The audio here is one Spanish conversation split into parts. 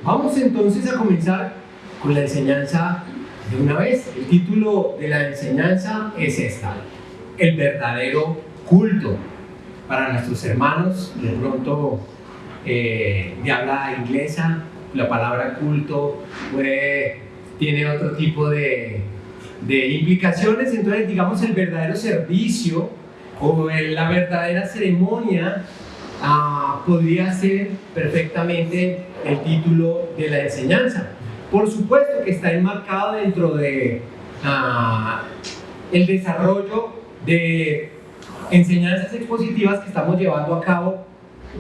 vamos entonces a comenzar con la enseñanza de una vez. El título de la enseñanza es esta: el verdadero culto. Para nuestros hermanos, de pronto, de habla inglesa, la palabra culto tiene otro tipo de implicaciones. Entonces, digamos, el verdadero servicio o la verdadera ceremonia podría ser perfectamente el título de la enseñanza. Por supuesto que está enmarcado dentro de el desarrollo de enseñanzas expositivas que estamos llevando a cabo.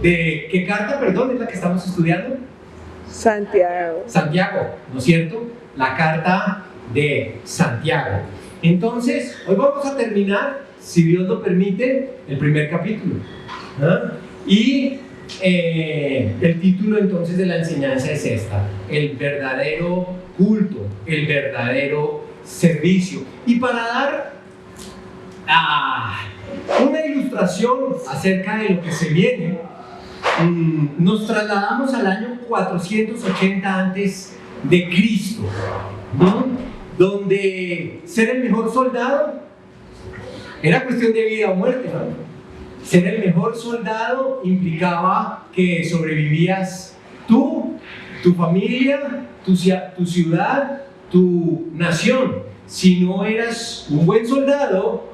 ¿De qué carta, perdón, es la que estamos estudiando? Santiago. Santiago, ¿no es cierto? La carta de Santiago. Entonces, hoy vamos a terminar, si Dios lo permite, el primer capítulo. Y el título entonces de la enseñanza es esta: el verdadero culto, el verdadero servicio. Y para dar una ilustración acerca de lo que se viene, nos trasladamos al año 480 antes de Cristo, ¿no? Donde ser el mejor soldado era cuestión de vida o muerte, ¿no? Ser el mejor soldado implicaba que sobrevivías tú, tu familia, tu ciudad, tu nación. Si no eras un buen soldado,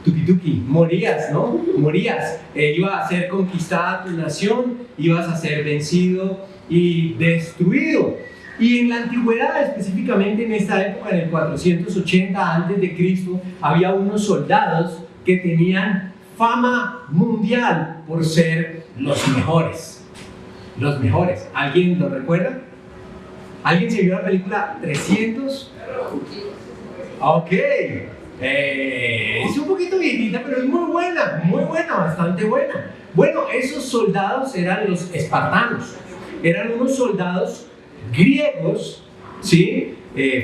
tuki, morías, ¿no? Morías. Iba a ser conquistada tu nación, ibas a ser vencido y destruido. Y en la antigüedad, específicamente en esta época, en el 480 a.C., había unos soldados que tenían fama mundial por ser los mejores. Los mejores. ¿Alguien lo recuerda? ¿Alguien se vio la película 300? Ok. Es un poquito viejita, pero es muy buena, bastante buena. Bueno, esos soldados eran los espartanos. Eran unos soldados griegos, ¿sí?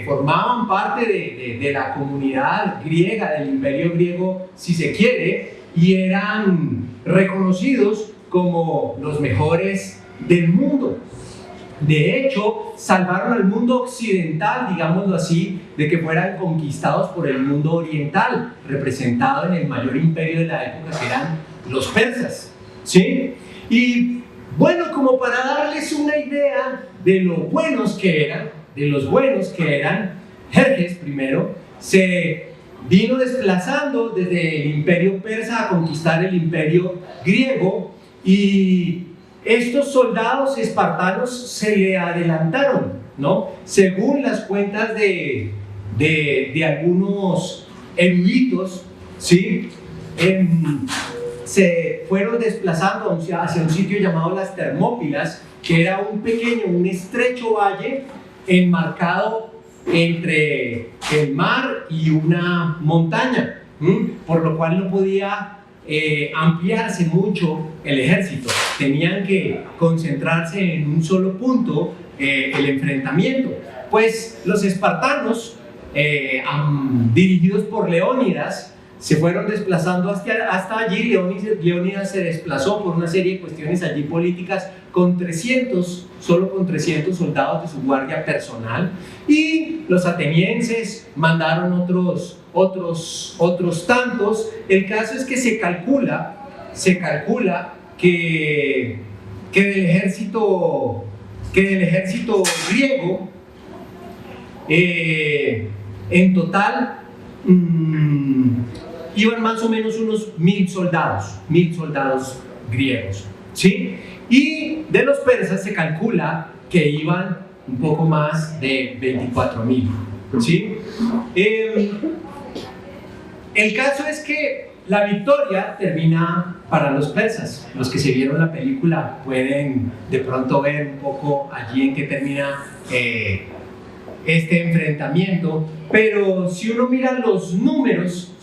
Formaban parte de la comunidad griega, del imperio griego, si se quiere, y eran reconocidos como los mejores del mundo. De hecho, salvaron al mundo occidental, digámoslo así, de que fueran conquistados por el mundo oriental, representado en el mayor imperio de la época, que eran los persas, ¿sí? Y bueno, como para darles una idea de lo buenos que eran, Jerjes primero se vino desplazando desde el imperio persa a conquistar el imperio griego, y estos soldados espartanos se le adelantaron, ¿no? Según las cuentas de algunos eruditos, ¿sí? Se fueron desplazando hacia un sitio llamado las Termópilas, que era un estrecho valle enmarcado entre el mar y una montaña, por lo cual no podía ampliarse mucho el ejército. Tenían que concentrarse en un solo punto el enfrentamiento. Pues los espartanos, dirigidos por Leónidas, se fueron desplazando hasta allí. Leónidas se desplazó por una serie de cuestiones allí políticas solo con 300 soldados de su guardia personal, y los atenienses mandaron otros tantos. El caso es que se calcula que del ejército griego, en total iban más o menos unos 1000 soldados griegos, ¿sí? Y de los persas se calcula que iban un poco más de 24.000, ¿sí? El caso es que la victoria termina para los persas. Los que se vieron la película pueden de pronto ver un poco allí en qué termina este enfrentamiento, pero si uno mira los números,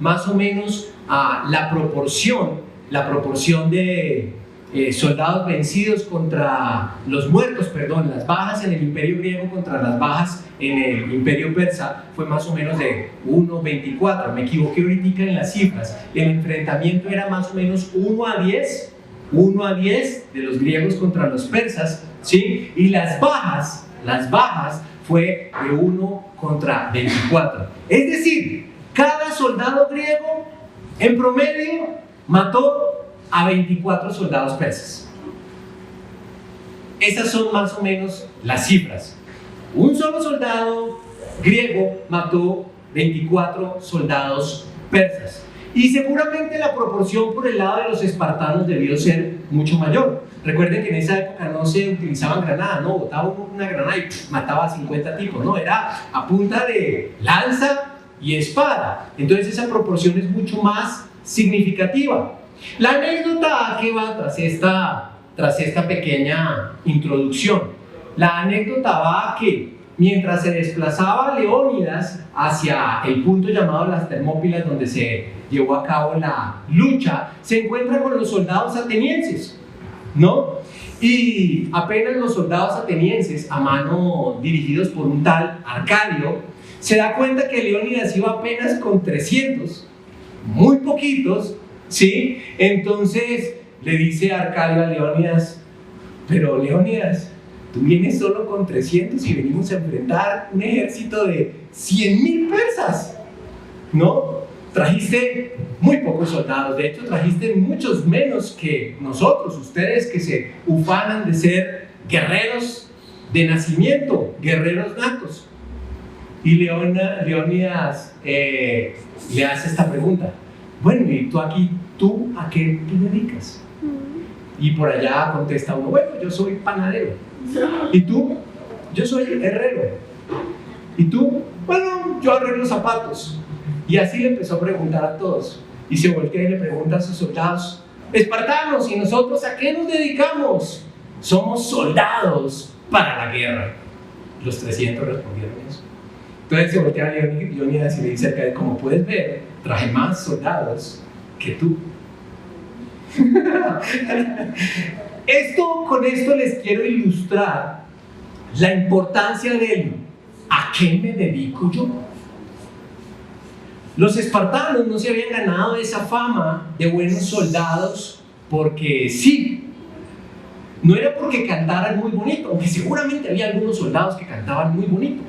más o menos la proporción de soldados vencidos contra los muertos, las bajas en el imperio griego contra las bajas en el imperio persa fue más o menos de 1:24. Me equivoqué ahorita en las cifras. El enfrentamiento era más o menos 1:10 1 a 10 de los griegos contra los persas, ¿sí? Y las bajas fue de 1 contra 24. Es decir, cada soldado griego en promedio mató a 24 soldados persas. Esas son más o menos las cifras. Un solo soldado griego mató 24 soldados persas. Y seguramente la proporción por el lado de los espartanos debió ser mucho mayor. Recuerden que en esa época no se utilizaban granadas, no, botaba una granada y mataba a 50 tipos, no, era a punta de lanza y espada. Entonces esa proporción es mucho más significativa. La anécdota que va tras esta pequeña introducción. La anécdota va a que mientras se desplazaba Leónidas hacia el punto llamado las Termópilas, donde se llevó a cabo la lucha, se encuentra con los soldados atenienses, ¿no? Y apenas los soldados atenienses, a mano dirigidos por un tal Arcadio, se da cuenta que Leónidas iba apenas con 300, muy poquitos, ¿sí? Entonces le dice Arcadio a Leónidas: pero Leónidas, tú vienes solo con 300 y venimos a enfrentar un ejército de 100.000 persas, ¿no? Trajiste muy pocos soldados, de hecho trajiste muchos menos que nosotros, ustedes que se ufanan de ser guerreros de nacimiento, guerreros natos. Y Leónidas le hace esta pregunta: bueno, ¿y tú a qué te dedicas? Y por allá contesta uno: bueno, yo soy panadero. ¿Y tú? Yo soy herrero. ¿Y tú? Bueno, yo arreglo zapatos. Y así le empezó a preguntar a todos. Y se voltea y le pregunta a sus soldados: espartanos, ¿y nosotros a qué nos dedicamos? Somos soldados para la guerra. Los 300 respondieron eso. Entonces se voltea a Leónidas y le dice: Arcadio, como puedes ver, traje más soldados que tú. Con esto les quiero ilustrar la importancia de ¿a qué me dedico yo? Los espartanos no se habían ganado esa fama de buenos soldados porque sí. No era porque cantaran muy bonito, aunque seguramente había algunos soldados que cantaban muy bonito.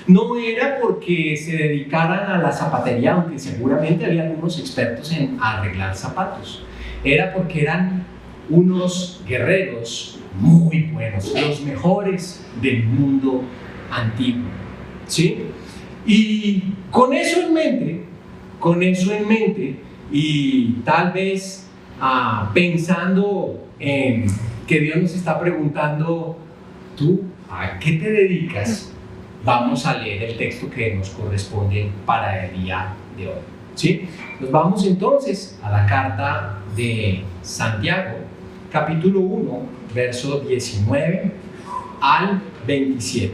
No era porque se dedicaran a la zapatería, aunque seguramente había algunos expertos en arreglar zapatos. Era porque eran unos guerreros muy buenos, los mejores del mundo antiguo, ¿sí? Y con eso en mente, y tal vez pensando en que Dios nos está preguntando: ¿tú a qué te dedicas? Vamos a leer el texto que nos corresponde para el día de hoy, ¿sí? Nos vamos entonces a la carta de Santiago, capítulo 1, verso 19 al 27.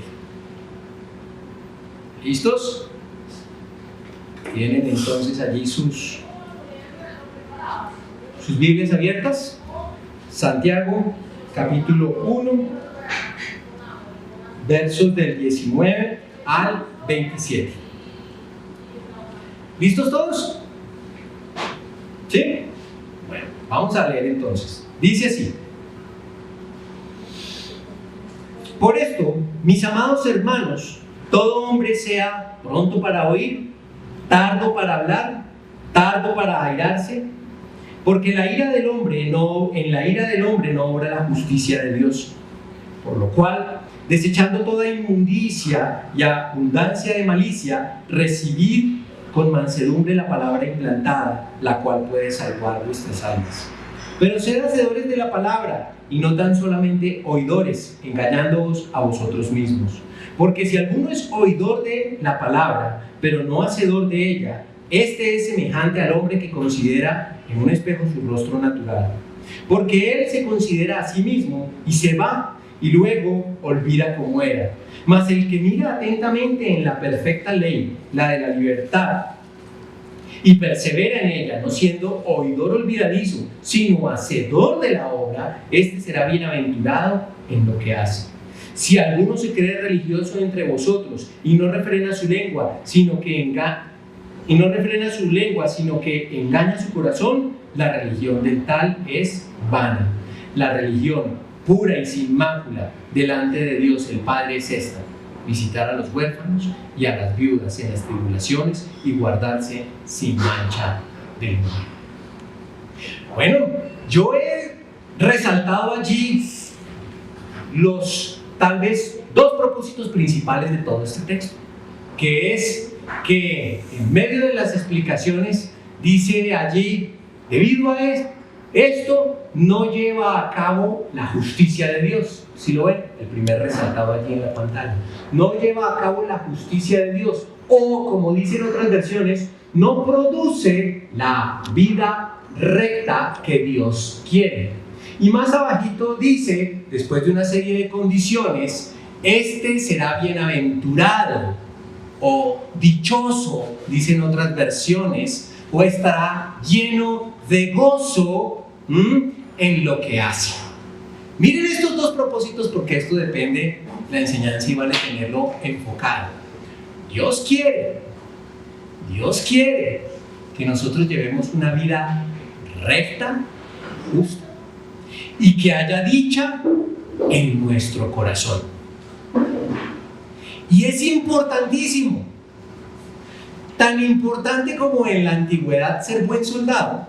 ¿Listos? ¿Tienen entonces allí sus Biblias abiertas? Santiago, capítulo 1, versos del 19 al 27. ¿Listos todos? ¿Sí? Bueno, vamos a leer entonces. Dice así: por esto, mis amados hermanos, todo hombre sea pronto para oír, tardo para hablar, tardo para airarse, porque en la ira del hombre no obra la justicia de Dios. Por lo cual, desechando toda inmundicia y abundancia de malicia, recibid con mansedumbre la palabra implantada, la cual puede salvar vuestras almas. Pero sed hacedores de la palabra, y no tan solamente oidores, engañándoos a vosotros mismos. Porque si alguno es oidor de la palabra, pero no hacedor de ella, este es semejante al hombre que considera en un espejo su rostro natural. Porque él se considera a sí mismo y se va, y luego olvida cómo era. Mas el que mira atentamente en la perfecta ley, la de la libertad, y persevera en ella, no siendo oidor olvidadizo, sino hacedor de la obra, este será bienaventurado en lo que hace. Si alguno se cree religioso entre vosotros y no refrena su lengua, sino que engaña su corazón, la religión del tal es vana. La religión pura y sin mácula delante de Dios el Padre es esta: visitar a los huérfanos y a las viudas en las tribulaciones y guardarse sin mancha del mundo. Bueno, yo he resaltado allí los tal vez dos propósitos principales de todo este texto, que es que en medio de las explicaciones dice allí, debido a esto no lleva a cabo la justicia de Dios. ¿Sí lo ven? El primer resaltado allí en la pantalla. No lleva a cabo la justicia de Dios, o como dicen otras versiones, no produce la vida recta que Dios quiere. Y más abajito dice, después de una serie de condiciones, este será bienaventurado o dichoso, dicen otras versiones, o estará lleno de gozo en lo que hace. Miren estos dos propósitos, porque esto depende, la enseñanza, y vale tenerlo enfocado. Dios quiere que nosotros llevemos una vida recta, justa, y que haya dicha en nuestro corazón. Y es importantísimo, tan importante como en la antigüedad ser buen soldado,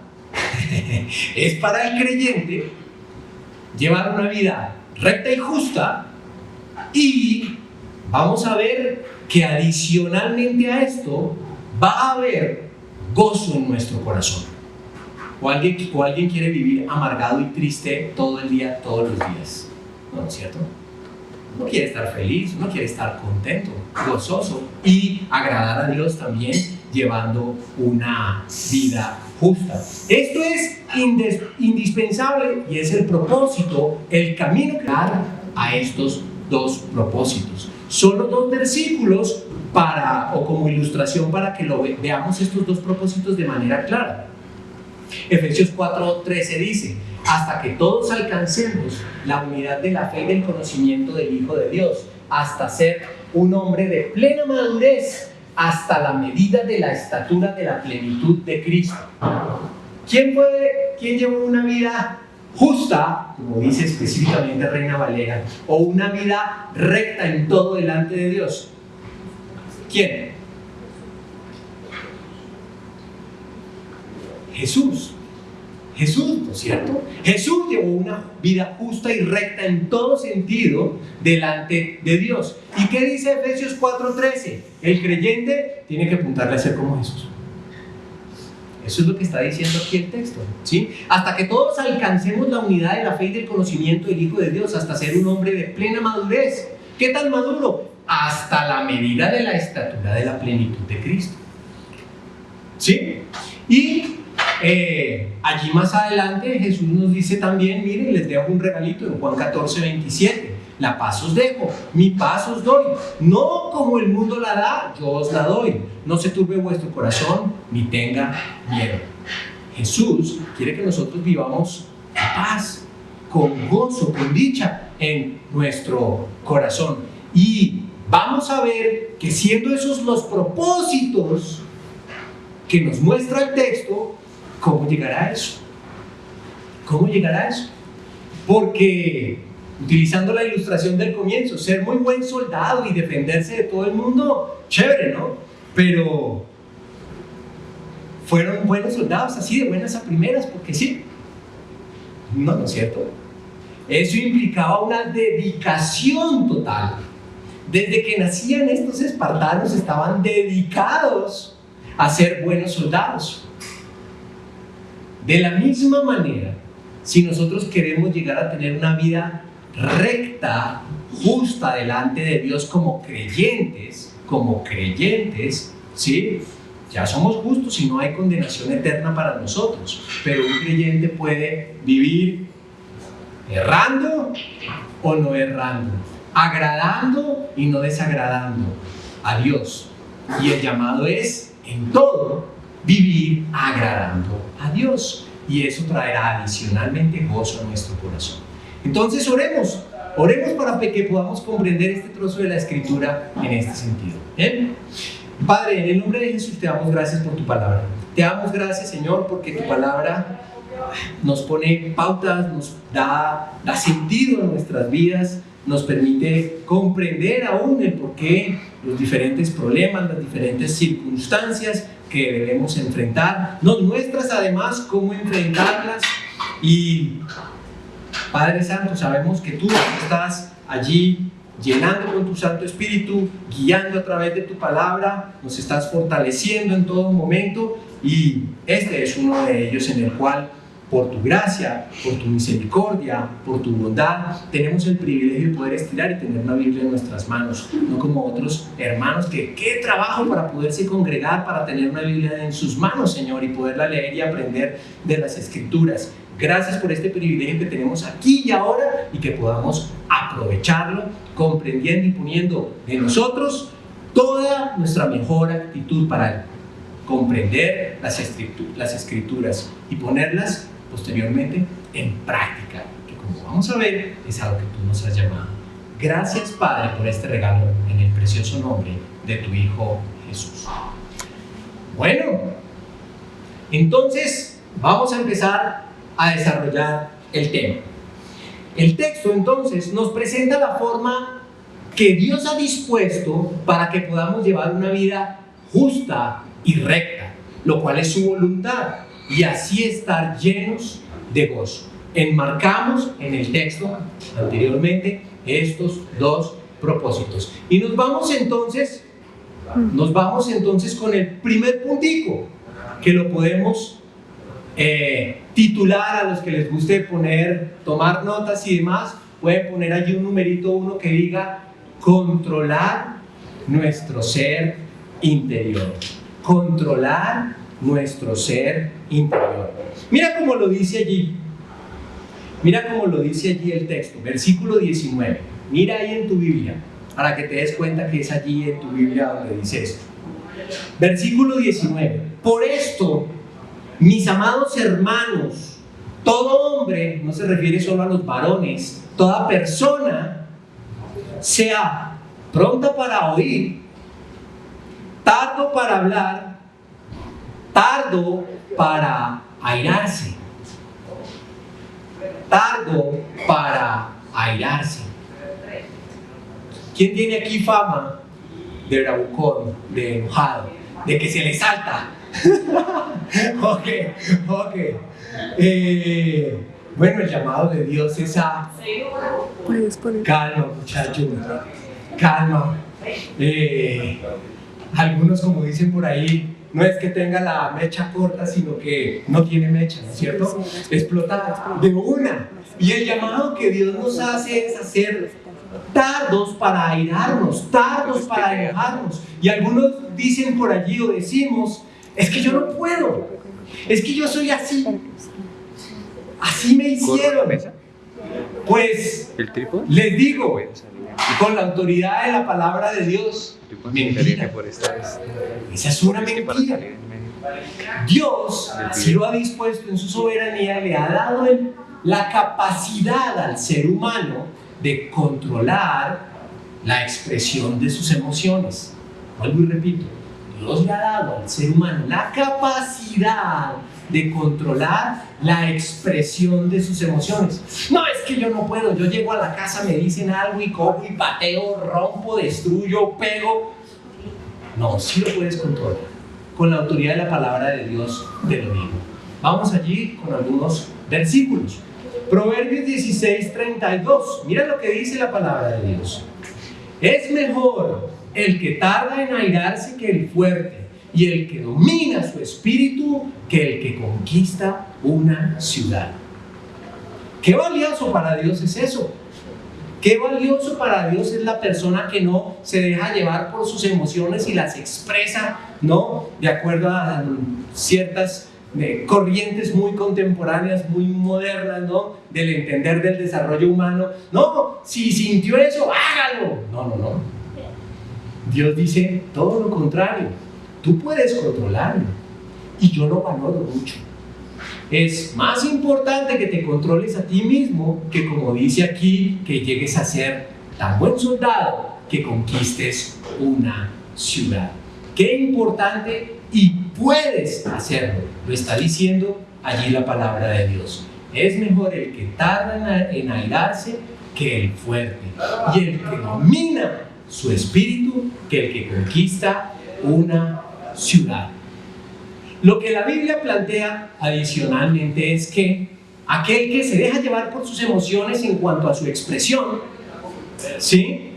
es para el creyente llevar una vida recta y justa, y vamos a ver que adicionalmente a esto va a haber gozo en nuestro corazón. O alguien quiere vivir amargado y triste todo el día, todos los días, ¿no es cierto? Uno quiere estar feliz, uno quiere estar contento, gozoso y agradar a Dios también, llevando una vida justa. Esto es indispensable, y es el propósito, el camino que da a estos dos propósitos. Solo dos versículos o como ilustración para que veamos estos dos propósitos de manera clara. Efesios 4:13 dice: hasta que todos alcancemos la unidad de la fe y del conocimiento del Hijo de Dios, hasta ser un hombre de plena madurez, hasta la medida de la estatura de la plenitud de Cristo. ¿Quién llevó una vida justa, como dice específicamente Reina Valera, o una vida recta en todo delante de Dios? ¿Quién? Jesús, ¿no es cierto? Jesús llevó una vida justa y recta en todo sentido delante de Dios. ¿Y qué dice Efesios 4:13? El creyente tiene que apuntarle a ser como Jesús. Eso es lo que está diciendo aquí el texto, ¿sí? Hasta que todos alcancemos la unidad de la fe y del conocimiento del Hijo de Dios, hasta ser un hombre de plena madurez. ¿Qué tan maduro? Hasta la medida de la estatura de la plenitud de Cristo, ¿sí? Y allí más adelante Jesús nos dice también, miren, les dejo un regalito en Juan 14:27: la paz os dejo, mi paz os doy, no como el mundo la da, yo os la doy, no se turbe vuestro corazón ni tenga miedo. Jesús quiere que nosotros vivamos en paz, con gozo, con dicha en nuestro corazón, y vamos a ver que siendo esos los propósitos que nos muestra el texto, ¿cómo llegará a eso? ¿Cómo llegará a eso? Porque, utilizando la ilustración del comienzo, ser muy buen soldado y defenderse de todo el mundo, chévere, ¿no? Pero fueron buenos soldados así de buenas a primeras, porque sí. No, ¿no es cierto? Eso implicaba una dedicación total. Desde que nacían estos espartanos estaban dedicados a ser buenos soldados. De la misma manera, si nosotros queremos llegar a tener una vida recta, justa delante de Dios como creyentes, ¿sí? Ya somos justos y no hay condenación eterna para nosotros, pero un creyente puede vivir errando o no errando, agradando y no desagradando a Dios. Y el llamado es, en todo, vivir agradando a Dios, y eso traerá adicionalmente gozo a nuestro corazón. Entonces oremos para que podamos comprender este trozo de la Escritura en este sentido. ¿Bien? Padre, en el nombre de Jesús te damos gracias por tu palabra. Te damos gracias, Señor, porque tu palabra nos pone pautas, nos da sentido a nuestras vidas, nos permite comprender aún el porqué, los diferentes problemas, las diferentes circunstancias que debemos enfrentar, nos muestras además cómo enfrentarlas. Y Padre Santo, sabemos que tú estás allí llenando con tu Santo Espíritu, guiando a través de tu palabra, nos estás fortaleciendo en todo momento, y este es uno de ellos en el cual, por tu gracia, por tu misericordia, por tu bondad, tenemos el privilegio de poder estirar y tener una Biblia en nuestras manos, no como otros hermanos que qué trabajo para poderse congregar, para tener una Biblia en sus manos, Señor, y poderla leer y aprender de las Escrituras. Gracias por este privilegio que tenemos aquí y ahora, y que podamos aprovecharlo, comprendiendo y poniendo de nosotros toda nuestra mejor actitud para comprender las escrituras y ponerlas posteriormente en práctica, que como vamos a ver es a lo que tú nos has llamado. Gracias, Padre, por este regalo en el precioso nombre de tu Hijo Jesús. Bueno, entonces vamos a empezar a desarrollar el tema. El texto entonces nos presenta la forma que Dios ha dispuesto para que podamos llevar una vida justa y recta, lo cual es su voluntad, y así estar llenos de gozo. Enmarcamos en el texto anteriormente estos dos propósitos. Y nos vamos entonces con el primer puntico, que lo podemos titular. A los que les guste tomar notas y demás, pueden poner allí un numerito 1 que diga: controlar nuestro ser interior. Controlar nuestro ser interior. Mira cómo lo dice allí. Mira cómo lo dice allí el texto, versículo 19. Mira ahí en tu Biblia, para que te des cuenta que es allí en tu Biblia donde dice esto. Versículo 19. Por esto, mis amados hermanos, todo hombre, no se refiere solo a los varones, toda persona, sea pronta para oír, tardo para hablar, tardo para airarse. Tardo para airarse. ¿Quién tiene aquí fama de bravucón, de enojado, de que se le salta? Ok. Bueno, el llamado de Dios es a calma, muchachos, calma. Algunos, como dicen por ahí, no es que tenga la mecha corta, sino que no tiene mecha, ¿no es cierto? Explota de una. Y el llamado que Dios nos hace es hacer tardos para airarnos, tardos para enojarnos. Y algunos dicen por allí, o decimos: es que yo no puedo, es que yo soy así, así me hicieron. Pues les digo, con la autoridad de la palabra de Dios, mentira. Esa es una mentira. Dios, así lo ha dispuesto en su soberanía, le ha dado la capacidad al ser humano de controlar la expresión de sus emociones. Vuelvo y repito, Dios le ha dado al ser humano la capacidad de controlar la expresión de sus emociones. No, es que yo no puedo, yo llego a la casa, me dicen algo y cojo y pateo, rompo, destruyo, pego. No, sí lo puedes controlar. Con la autoridad de la palabra de Dios te lo digo. Vamos allí con algunos versículos. Proverbios 16:32. Mira lo que dice la palabra de Dios. Es mejor el que tarda en airarse que el fuerte, y el que domina su espíritu que el que conquista una ciudad. Qué valioso para Dios es eso. Qué valioso para Dios es la persona que no se deja llevar por sus emociones y las expresa, ¿no?, de acuerdo a ciertas corrientes muy contemporáneas, muy modernas, ¿no?, del entender del desarrollo humano. No, si sintió eso, hágalo. No. Dios dice todo lo contrario. Tú puedes controlarlo, y yo lo valoro mucho. Es más importante que te controles a ti mismo que, como dice aquí, que llegues a ser tan buen soldado que conquistes una ciudad. Qué importante, y puedes hacerlo. Lo está diciendo allí la palabra de Dios. Es mejor el que tarda en airarse que el fuerte, y el que domina su espíritu que el que conquista una ciudad. Lo que la Biblia plantea adicionalmente es que aquel que se deja llevar por sus emociones en cuanto a su expresión, ¿sí?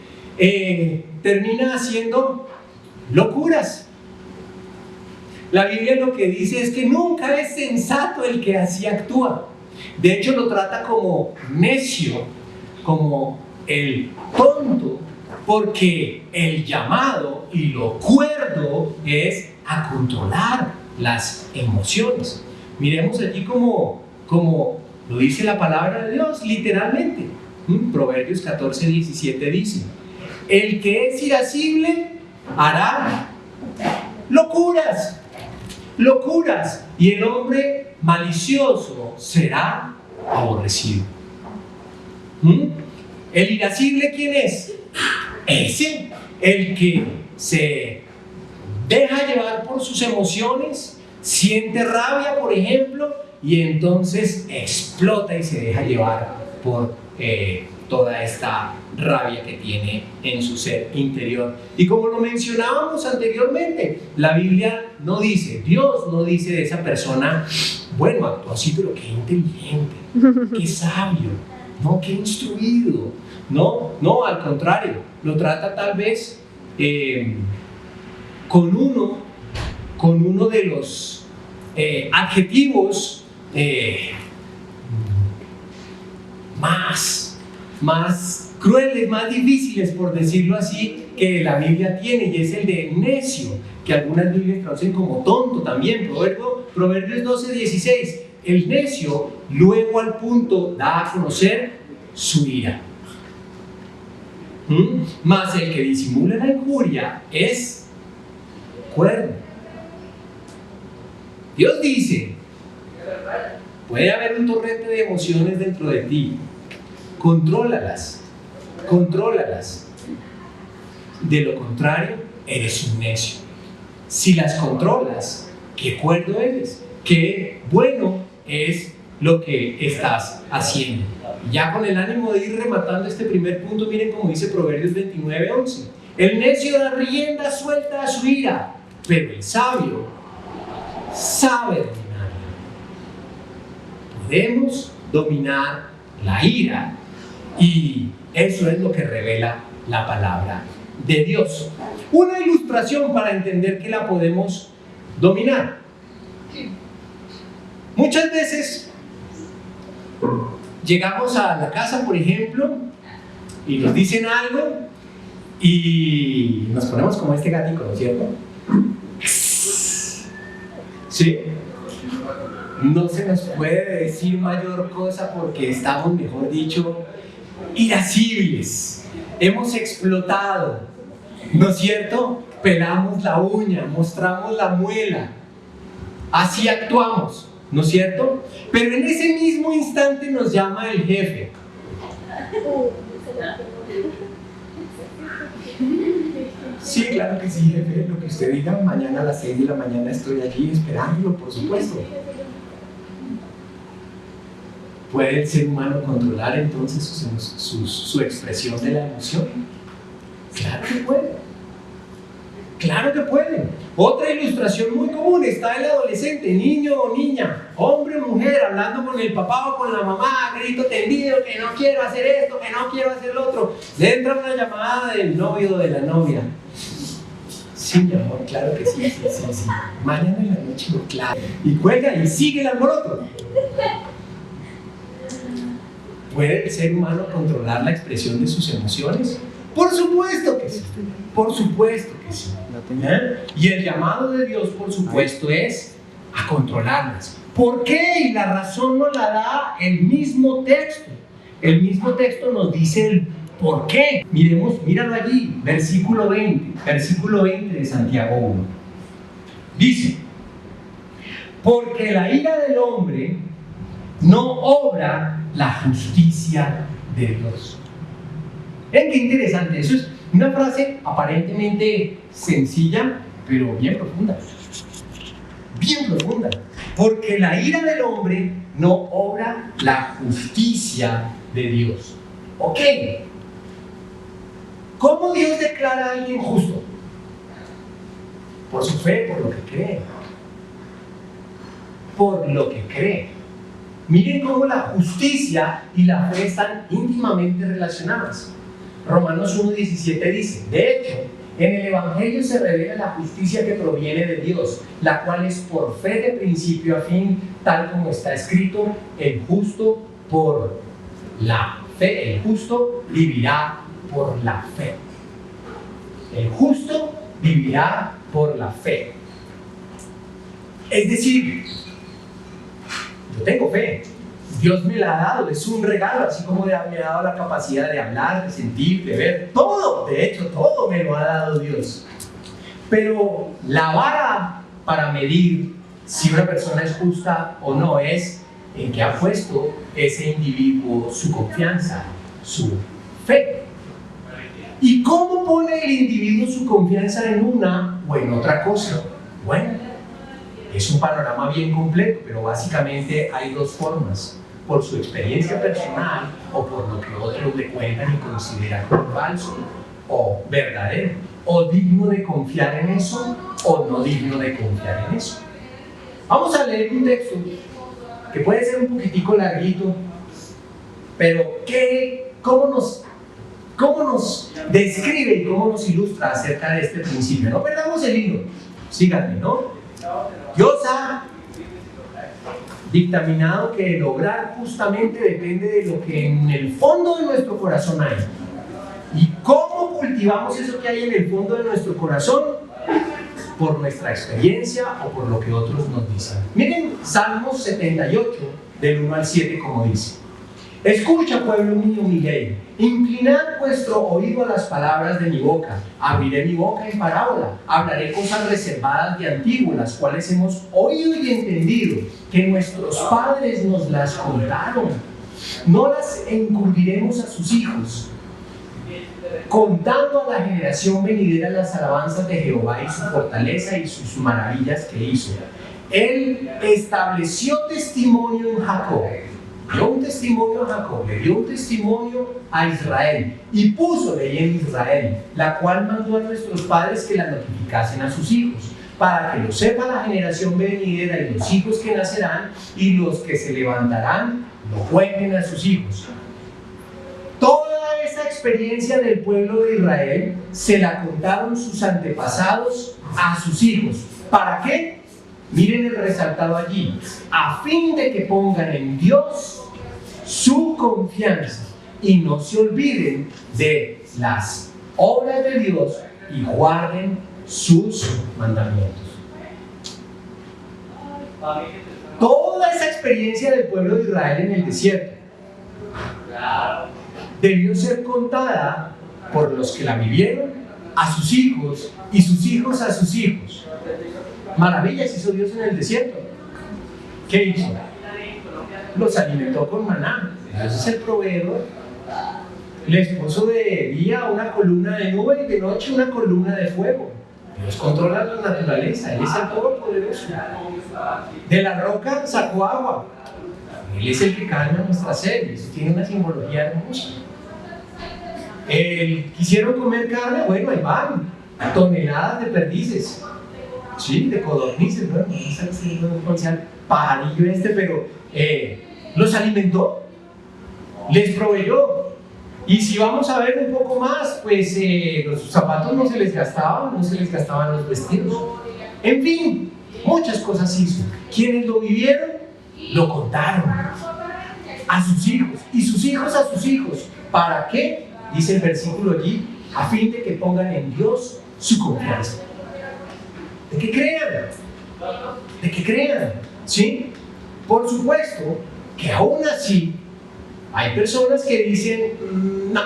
Termina haciendo locuras. La Biblia lo que dice es que nunca es sensato el que así actúa. De hecho, lo trata como necio, como el tonto, porque el llamado y lo cuerdo es a controlar las emociones. Miremos aquí como lo dice la palabra de Dios, literalmente. Proverbios 14:17 dice: el que es irascible hará locuras, y el hombre malicioso será aborrecido. ¿El irascible quién es? Ese, el que se deja llevar por sus emociones, siente rabia, por ejemplo, y entonces explota y se deja llevar por toda esta rabia que tiene en su ser interior. Y como lo mencionábamos anteriormente, la Biblia no dice, Dios no dice de esa persona: bueno, actuó así, pero qué inteligente, qué sabio, no, qué instruido. No, al contrario, lo trata tal vez con uno de los adjetivos más crueles, más difíciles, por decirlo así, que la Biblia tiene, y es el de necio, que algunas Biblias traducen como tonto también. Proverbios 12:16: el necio luego al punto da a conocer su ira. Mas el que disimula la injuria es cuerdo. Dios dice: puede haber un torrente de emociones dentro de ti, contrólalas. De lo contrario, eres un necio. Si las controlas, qué cuerdo eres, qué bueno es lo que estás haciendo. Ya con el ánimo de ir rematando este primer punto, miren cómo dice Proverbios 29:11: el necio da rienda suelta a su ira, pero el sabio sabe dominarla. Podemos dominar la ira, y eso es lo que revela la palabra de Dios. Una ilustración para entender que la podemos dominar. Muchas veces llegamos a la casa, por ejemplo, y nos dicen algo y nos ponemos como este gatito, ¿no es cierto? ¿Sí? No se nos puede decir mayor cosa porque estamos, mejor dicho, irascibles. Hemos explotado, ¿no es cierto? Pelamos la uña, mostramos la muela. Así actuamos, ¿no es cierto? Pero en ese mismo instante nos llama el jefe. Sí, claro que sí, jefe, lo que usted diga. Mañana a las 6 de la mañana estoy allí esperándolo, por supuesto. ¿Puede el ser humano controlar entonces su expresión de la emoción? Claro que puede. Claro que puede. Otra ilustración muy común: está el adolescente, niño o niña, hombre o mujer, hablando con el papá o con la mamá, grito tendido, que no quiero hacer esto, que no quiero hacer lo otro. Le entra una llamada del novio o de la novia. Sí, mi amor, claro que sí. Mañana en la noche, claro. Y cuelga y sigue el alboroto. ¿Puede el ser humano controlar la expresión de sus emociones? Por supuesto que sí. Por supuesto que sí. Y el llamado de Dios, por supuesto, es a controlarlas. ¿Por qué? Y la razón nos la da el mismo texto. El mismo texto nos dice el por qué. Míralo allí, versículo 20 de Santiago 1. Dice: porque la ira del hombre no obra la justicia de Dios. Ven qué interesante, eso es una frase aparentemente sencilla, pero bien profunda. Bien profunda. Porque la ira del hombre no obra la justicia de Dios. ¿Ok? ¿Cómo Dios declara a alguien justo? Por su fe, por lo que cree. Por lo que cree. Miren cómo la justicia y la fe están íntimamente relacionadas. Romanos 1:17 dice, de hecho, en el Evangelio se revela la justicia que proviene de Dios, la cual es por fe de principio a fin, tal como está escrito, el justo por la fe, el justo vivirá por la fe. El justo vivirá por la fe. Es decir, yo tengo fe. Dios me la ha dado, es un regalo, así como me ha dado la capacidad de hablar, de sentir, de ver, todo, de hecho, todo me lo ha dado Dios. Pero la vara para medir si una persona es justa o no es en qué ha puesto ese individuo su confianza, su fe. ¿Y cómo pone el individuo su confianza en una o en otra cosa? Bueno, es un panorama bien completo, pero básicamente hay dos formas: por su experiencia personal o por lo que otros le cuentan y consideran como falso o verdadero, o digno de confiar en eso o no digno de confiar en eso. Vamos a leer un texto que puede ser un poquitico larguito, pero ¿cómo nos describe y cómo nos ilustra acerca de este principio? No perdamos el hilo, síganme, ¿no? Dios ha dictaminado que el obrar justamente depende de lo que en el fondo de nuestro corazón hay. ¿Y cómo cultivamos eso que hay en el fondo de nuestro corazón? Por nuestra experiencia o por lo que otros nos dicen. Miren Salmos 78, del 1 al 7, como dice: escucha, pueblo mío, mi ley, inclinad vuestro oído a las palabras de mi boca. Abriré mi boca en parábola, hablaré cosas reservadas de antiguo, las cuales hemos oído y entendido, que nuestros padres nos las contaron. No las encubriremos a sus hijos, contando a la generación venidera las alabanzas de Jehová y su fortaleza y sus maravillas que hizo. Él estableció testimonio en Jacob. Dio un testimonio a Jacob, le dio un testimonio a Israel y puso ley en Israel, la cual mandó a nuestros padres que la notificasen a sus hijos, para que lo sepa la generación venidera y los hijos que nacerán, y los que se levantarán lo cuenten a sus hijos. Toda esa experiencia del pueblo de Israel se la contaron sus antepasados a sus hijos. ¿Para qué? Miren el resaltado allí: a fin de que pongan en Dios su confianza y no se olviden de las obras de Dios y guarden sus mandamientos. Toda esa experiencia del pueblo de Israel en el desierto debió ser contada por los que la vivieron a sus hijos y sus hijos a sus hijos. Maravillas hizo Dios en el desierto. ¿Qué hizo? Los alimentó con maná. Dios es el proveedor. Les puso de día una columna de nube y de noche una columna de fuego. Dios controla la naturaleza, Él es el Todopoderoso. De la roca sacó agua. Él es el que calma nuestra sed. Eso tiene una simbología hermosa. ¿Quisieron comer carne? Bueno, ahí van. Toneladas de perdices. Sí, de codornices, bueno, no sé si es el pajarillo pero los alimentó, les proveyó. Y si vamos a ver un poco más, pues los zapatos no se les gastaban, no se les gastaban los vestidos. En fin, muchas cosas hizo. Quienes lo vivieron, lo contaron a sus hijos y sus hijos a sus hijos. ¿Para qué? Dice el versículo allí: a fin de que pongan en Dios su confianza. De que crean, ¿sí? Por supuesto que aún así hay personas que dicen: no,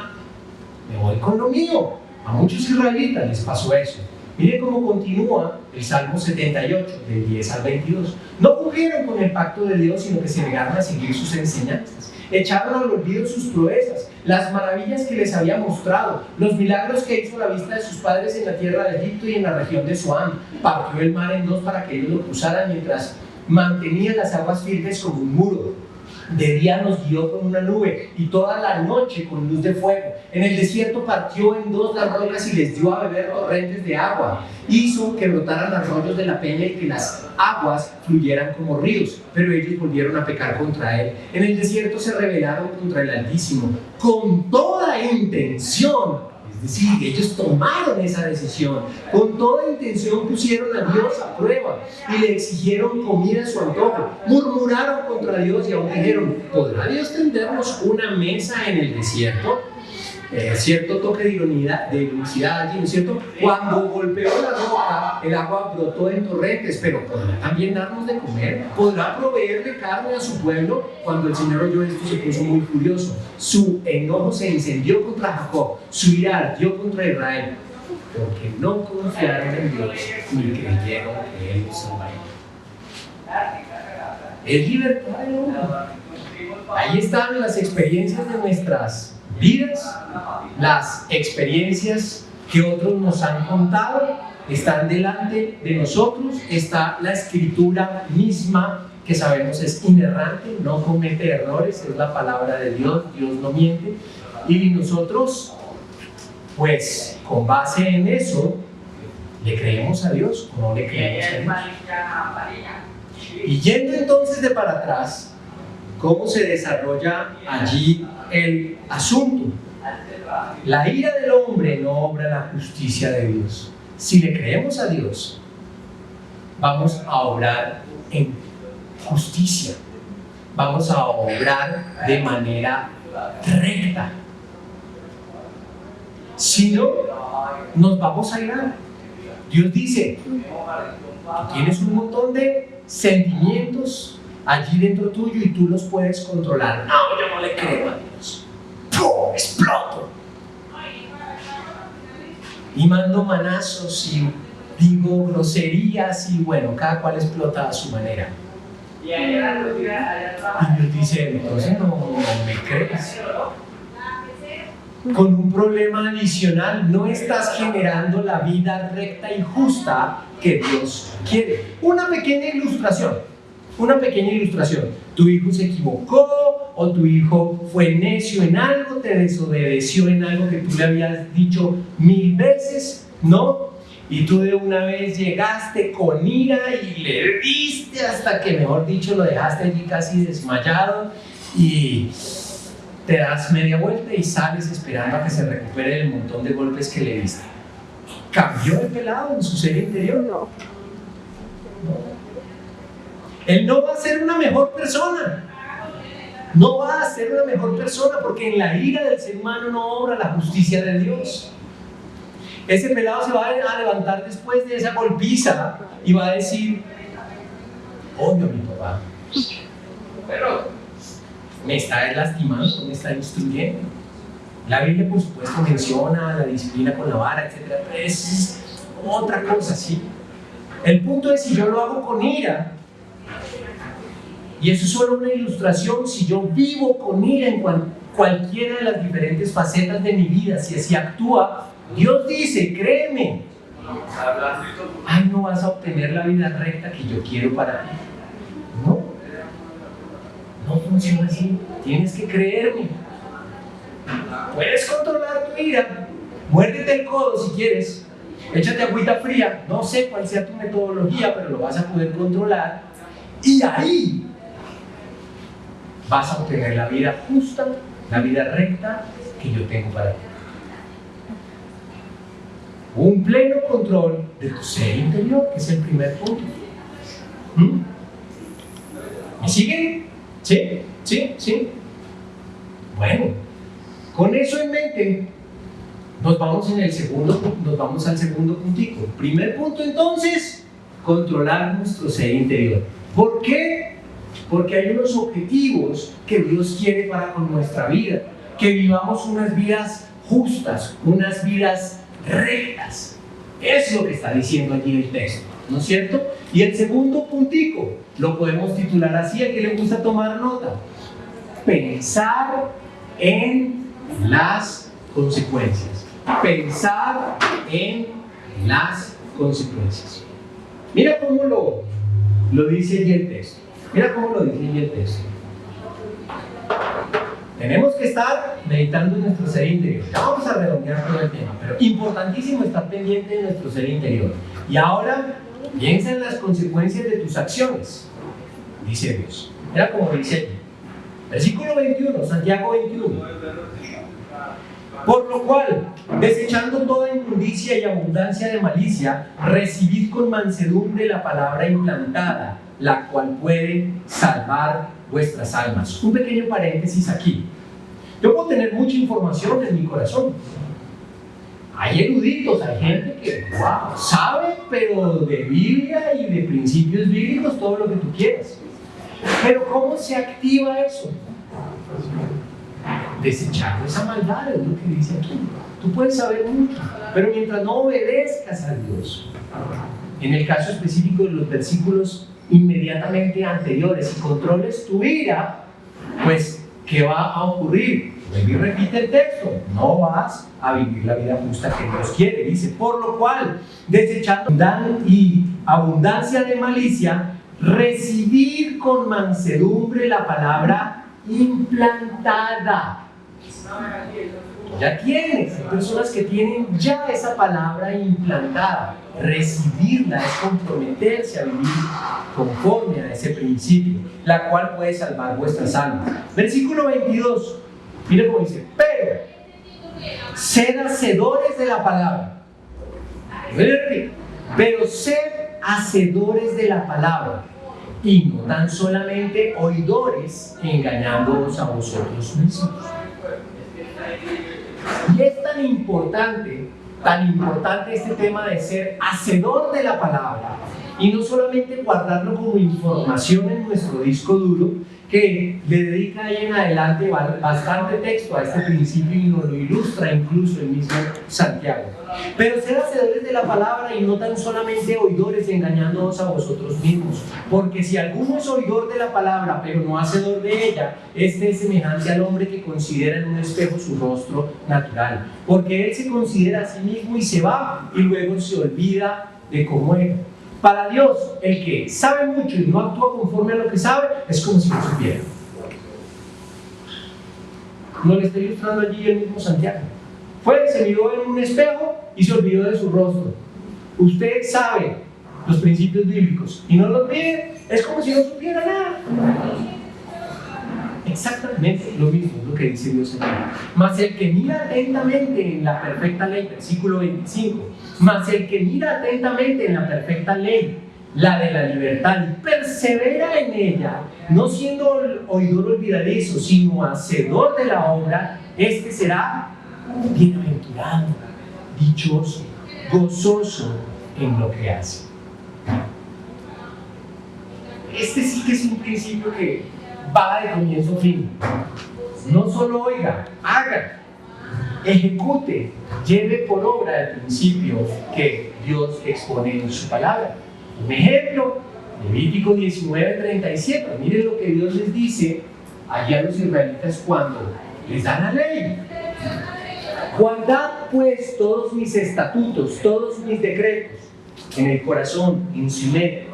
me voy con lo mío. A muchos israelitas les pasó eso. Miren cómo continúa el Salmo 78, del 10 al 22. No cumplieron con el pacto de Dios, sino que se negaron a seguir sus enseñanzas. Echaron al olvido sus proezas, las maravillas que les había mostrado, los milagros que hizo a la vista de sus padres en la tierra de Egipto y en la región de Zoán. Partió el mar en dos para que ellos lo cruzaran, mientras mantenía las aguas firmes como un muro. De día nos guió con una nube y toda la noche con luz de fuego. En el desierto partió en dos las rocas y les dio a beber torrentes de agua. Hizo que brotaran arroyos de la peña y que las aguas fluyeran como ríos. Pero ellos volvieron a pecar contra él. En el desierto se rebelaron contra el Altísimo con toda intención. Es decir, ellos tomaron esa decisión. Con toda intención pusieron a Dios a prueba y le exigieron comida a su antojo. Murmuraron contra Dios y aún dijeron: ¿podrá Dios tendernos una mesa en el desierto? Cierto toque de ironicidad allí, ¿no es cierto? Cuando golpeó la roca, el agua brotó en torrentes, pero ¿podrá también darnos de comer? ¿Podrá proveerle carne a su pueblo? Cuando el Señor oyó esto, se puso muy furioso. Su enojo se encendió contra Jacob, su ira ardió contra Israel, porque no confiaron en Dios ni creyeron que Él los salvaría. Es libertad del hombre. Ahí están las experiencias de nuestras vidas, las experiencias que otros nos han contado, están delante de nosotros. Está la escritura misma, que sabemos es inerrante, no comete errores, es la palabra de Dios, Dios no miente, y nosotros, pues, con base en eso, ¿le creemos a Dios o no le creemos a Dios? Y yendo entonces de para atrás, ¿cómo se desarrolla allí el asunto? La ira del hombre no obra la justicia de Dios. Si le creemos a Dios, vamos a obrar en justicia, vamos a obrar de manera recta. Si no, nos vamos a irar. Dios dice: tú tienes un montón de sentimientos allí dentro tuyo y tú los puedes controlar. No, yo no le creo a Dios. ¡Pum! Exploto. Y mando manazos y digo groserías y bueno, cada cual explota a su manera. Y Dios dice: entonces no me crees. Con un problema adicional, no estás generando la vida recta y justa que Dios quiere. Una pequeña ilustración. Tu hijo se equivocó, o tu hijo fue necio en algo, te desobedeció en algo que tú le habías dicho 1000 veces, ¿no? Y tú de una vez llegaste con ira y le diste hasta que, mejor dicho, lo dejaste allí casi desmayado, y te das media vuelta y sales esperando a que se recupere el montón de golpes que le diste. ¿Cambió el pelado en su ser interior? No. Él no va a ser una mejor persona. No va a ser una mejor persona, porque en la ira del ser humano no obra la justicia de Dios. Ese pelado se va a levantar después de esa golpiza y va a decir: odio a mi papá, pero me está lastimando, me está instruyendo. La Biblia, por supuesto, menciona la disciplina con la vara, etc. Pero eso es otra cosa, ¿sí? El punto es, si yo lo hago con ira, y eso es solo una ilustración, si yo vivo con ira en cualquiera de las diferentes facetas de mi vida, si así actúa, Dios dice: créeme, ay, no vas a obtener la vida recta que yo quiero para ti. No funciona así. Tienes que creerme. Puedes controlar tu ira. Muérdete el codo si quieres. Échate agüita fría. No sé cuál sea tu metodología, pero lo vas a poder controlar. Y ahí vas a obtener la vida justa, la vida recta que yo tengo para ti. Un pleno control de tu ser interior, que es el primer punto. ¿Me siguen? ¿Sí? Bueno, con eso en mente, nos vamos al segundo puntico. Primer punto, entonces, controlar nuestro ser interior. ¿Por qué? Porque hay unos objetivos que Dios quiere para con nuestra vida. Que vivamos unas vidas justas, unas vidas rectas. Es lo que está diciendo allí el texto, ¿no es cierto? Y el segundo puntico lo podemos titular así, a que le gusta tomar nota: pensar en las consecuencias. Pensar en las consecuencias. Mira cómo lo dice allí el texto. Mira cómo lo dice allí el texto. Tenemos que estar meditando en nuestro ser interior. Ya vamos a redondear todo el tema, pero importantísimo estar pendiente de nuestro ser interior. Y ahora, piensa en las consecuencias de tus acciones, dice Dios. Mira cómo dice allí. Versículo 21, Santiago 21. Por lo cual, desechando toda inmundicia y abundancia de malicia, recibid con mansedumbre la palabra implantada, la cual puede salvar vuestras almas. Un pequeño paréntesis aquí. Yo puedo tener mucha información en mi corazón. Hay eruditos, hay gente que wow, sabe, pero de Biblia y de principios bíblicos, todo lo que tú quieras. Pero ¿cómo se activa eso? Desechando esa maldad, es lo que dice aquí. Tú puedes saber mucho, pero mientras no obedezcas a Dios, en el caso específico de los versículos inmediatamente anteriores, y controles tu ira, pues, ¿qué va a ocurrir? Y repite el texto, no vas a vivir la vida justa que Dios quiere. Dice, por lo cual, desechando y abundancia de malicia, recibir con mansedumbre la palabra implantada. Ya tienes, hay personas que tienen ya esa palabra implantada. Recibirla es comprometerse a vivir conforme a ese principio, la cual puede salvar vuestras almas. Versículo 22, mire cómo dice, pero sed hacedores de la palabra. Pero sed hacedores de la palabra y no tan solamente oidores, engañándoos a vosotros mismos. Y es tan importante este tema de ser hacedor de la palabra y no solamente guardarlo como información en nuestro disco duro, que le dedica ahí en adelante bastante texto a este principio y nos lo ilustra incluso el mismo Santiago. Pero ser hacedores de la palabra y no tan solamente oidores, engañándoos a vosotros mismos, porque si alguno es oidor de la palabra pero no hacedor de ella, este es semejante al hombre que considera en un espejo su rostro natural, porque él se considera a sí mismo y se va y luego se olvida de cómo era. Para Dios, el que sabe mucho y no actúa conforme a lo que sabe, es como si no supiera. No le está ilustrando allí el mismo Santiago. Se miró en un espejo y se olvidó de su rostro. Usted sabe los principios bíblicos y no los mide, es como si no supiera nada. Exactamente lo mismo es lo que dice Dios aquí. Mas el que mira atentamente en la perfecta ley, versículo 25, mas el que mira atentamente en la perfecta ley, la de la libertad, y persevera en ella, no siendo oidor olvidadizo, sino hacedor de la obra, este será bienaventurado, dichoso, gozoso en lo que hace. Este sí que es un principio que va de comienzo a fin. No solo oiga, haga, ejecute, lleve por obra el principio que Dios expone en su palabra. Un ejemplo, Levítico 19:37. Miren lo que Dios les dice allá a los israelitas cuando les da la ley. Guardad pues todos mis estatutos, todos mis decretos en el corazón, en su mente,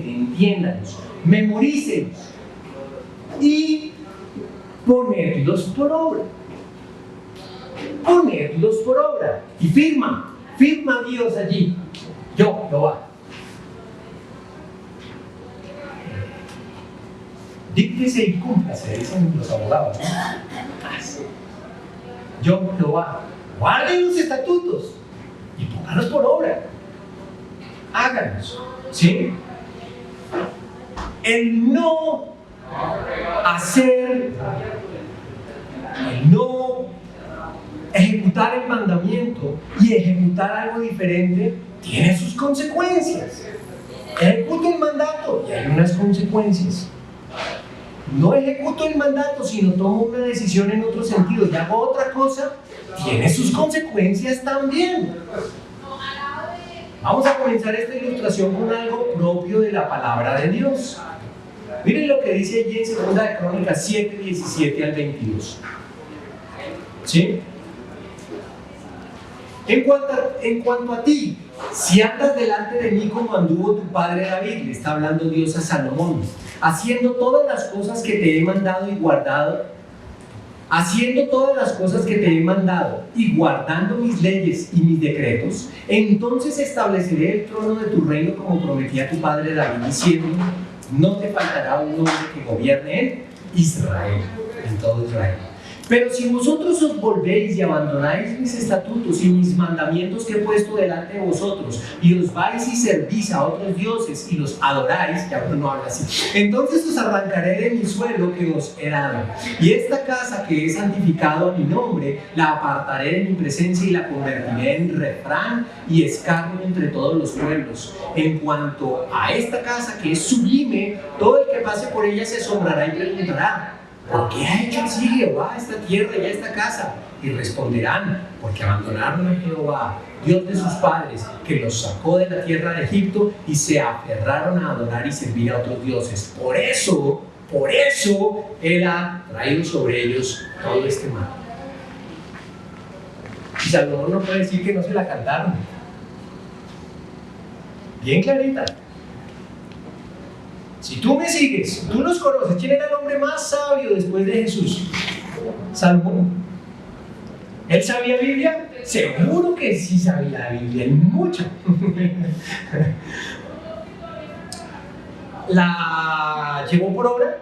entiéndanlos, memorícenlos y ponedlos por obra. Ponedlos por obra. Y firma Dios allí. Yo, Jehová. Díctese y cúmplase, dicen los abogados, ¿no? Yo, Jehová, guarden los estatutos y pónganlos por obra. Háganlos, ¿sí? El no hacer, el no ejecutar el mandamiento y ejecutar algo diferente tiene sus consecuencias. Ejecuto el mandato y hay unas consecuencias. No ejecuto el mandato, sino tomo una decisión en otro sentido y hago otra cosa, tiene sus consecuencias también. Vamos a comenzar esta ilustración con algo propio de la palabra de Dios. Miren lo que dice allí en 2 de Crónicas 7, 17 al 22. ¿Sí? En cuanto a ti, si andas delante de mí como anduvo tu padre David, le está hablando Dios a Salomón, haciendo todas las cosas que te he mandado y guardado, haciendo todas las cosas que te he mandado y guardando mis leyes y mis decretos, entonces estableceré el trono de tu reino como prometí a tu padre David, diciendo, no te faltará un hombre que gobierne en Israel, en todo Israel. Pero si vosotros os volvéis y abandonáis mis estatutos y mis mandamientos que he puesto delante de vosotros, y os vais y servís a otros dioses y los adoráis, ya uno no habla así, entonces os arrancaré de mi suelo que os he dado. Y esta casa que he santificado a mi nombre, la apartaré de mi presencia y la convertiré en refrán y escarnio entre todos los pueblos. En cuanto a esta casa que es sublime, todo el que pase por ella se asombrará y preguntará, ¿por qué ha hecho así Jehová esta tierra y a esta casa? Y responderán, porque abandonaron a Jehová, Dios de sus padres, que los sacó de la tierra de Egipto y se aferraron a adorar y servir a otros dioses. Por eso, Él ha traído sobre ellos todo este mal. Y Salomón no puede decir que no se la cantaron. Bien clarita. Si tú me sigues, tú los conoces. ¿Quién era el hombre más sabio después de Jesús? Salomón. ¿Él sabía Biblia? Seguro que sí sabía Biblia, y mucho. ¿La llevó por obra?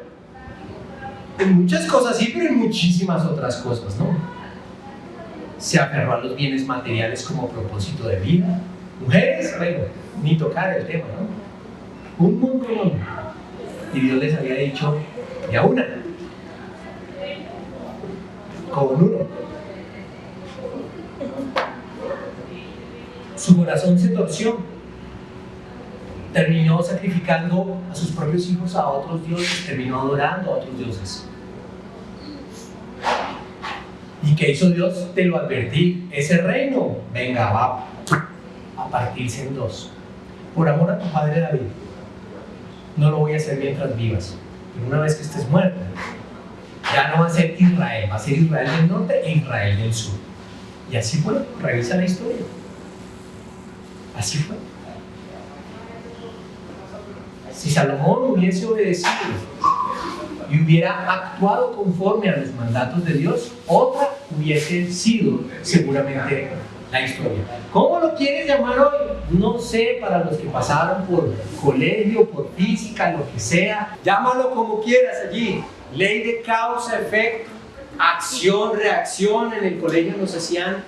En muchas cosas sí, pero en muchísimas otras cosas no. Se aferró a los bienes materiales como propósito de vida. Mujeres, bueno, ni tocar el tema, ¿no? Un montón. Y Dios les había dicho, ya una, con uno. Su corazón se torció. Terminó sacrificando a sus propios hijos a otros dioses, terminó adorando a otros dioses. ¿Y qué hizo Dios? Te lo advertí, ese reino, venga, va a partirse en dos. Por amor a tu padre David, no lo voy a hacer mientras vivas, pero una vez que estés muerto, ya no va a ser Israel, va a ser Israel del norte e Israel del sur. Y así fue, revisa la historia. Así fue. Si Salomón hubiese obedecido y hubiera actuado conforme a los mandatos de Dios, otra hubiese sido seguramente la historia. ¿Cómo lo quieres llamar hoy? No sé, para los que pasaron por colegio, por física, lo que sea. Llámalo como quieras allí. Ley de causa, efecto, acción, reacción. En el colegio nos hacían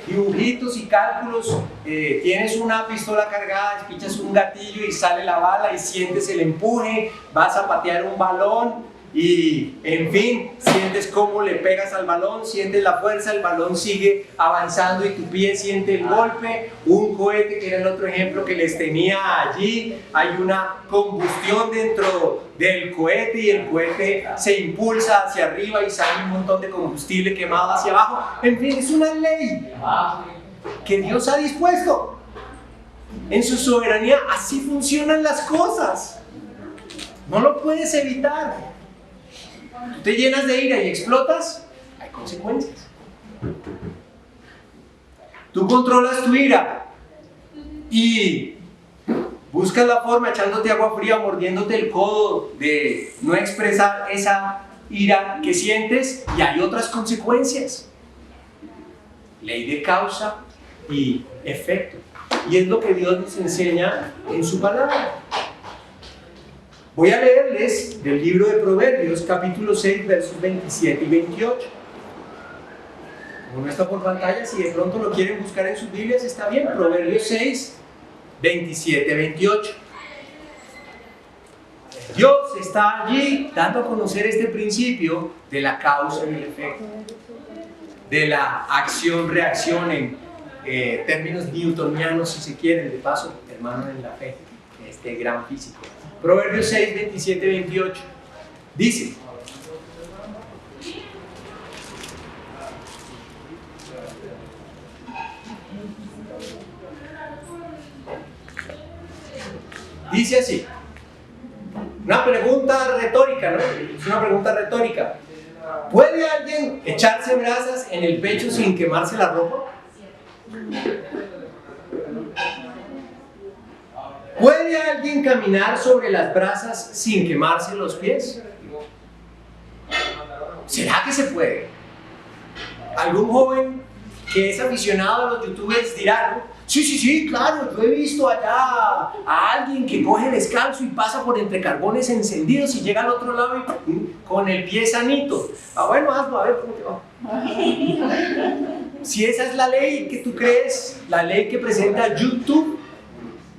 dibujitos y cálculos. Tienes una pistola cargada, despichas un gatillo y sale la bala y sientes el empuje. Vas a patear un balón y, en fin, sientes cómo le pegas al balón, sientes la fuerza, el balón sigue avanzando y tu pie siente el golpe. Un cohete, que era el otro ejemplo que les tenía allí, hay una combustión dentro del cohete y el cohete se impulsa hacia arriba y sale un montón de combustible quemado hacia abajo. En fin, es una ley que Dios ha dispuesto en su soberanía. Así funcionan las cosas, no lo puedes evitar. Tú te llenas de ira y explotas, hay consecuencias. Tú controlas tu ira y buscas la forma echándote agua fría, mordiéndote el codo de no expresar esa ira que sientes, y hay otras consecuencias. Ley de causa y efecto. Y es lo que Dios nos enseña en su palabra. Voy a leerles del libro de Proverbios, capítulo 6, versos 27 y 28. Como no está por pantalla, si de pronto lo quieren buscar en sus Biblias, está bien. Proverbios 6, 27, 28. Dios está allí dando a conocer este principio de la causa y el efecto, de la acción-reacción en términos newtonianos, si se quieren, de paso, hermano en la fe, este gran físico. Proverbios 6, 27, 28. Dice: dice así, una pregunta retórica, ¿no? Es una pregunta retórica. ¿Puede alguien echarse brasas en el pecho sin quemarse la ropa? ¿Puede alguien caminar sobre las brasas sin quemarse los pies? ¿Será que se puede? ¿Algún joven que es aficionado a los youtubers dirá, ¿no? Sí, claro, yo he visto allá a alguien que coge descalzo y pasa por entre carbones encendidos y llega al otro lado y con el pie sanito. Bueno, hazlo, a ver cómo te va. Si esa es la ley que tú crees, la ley que presenta YouTube,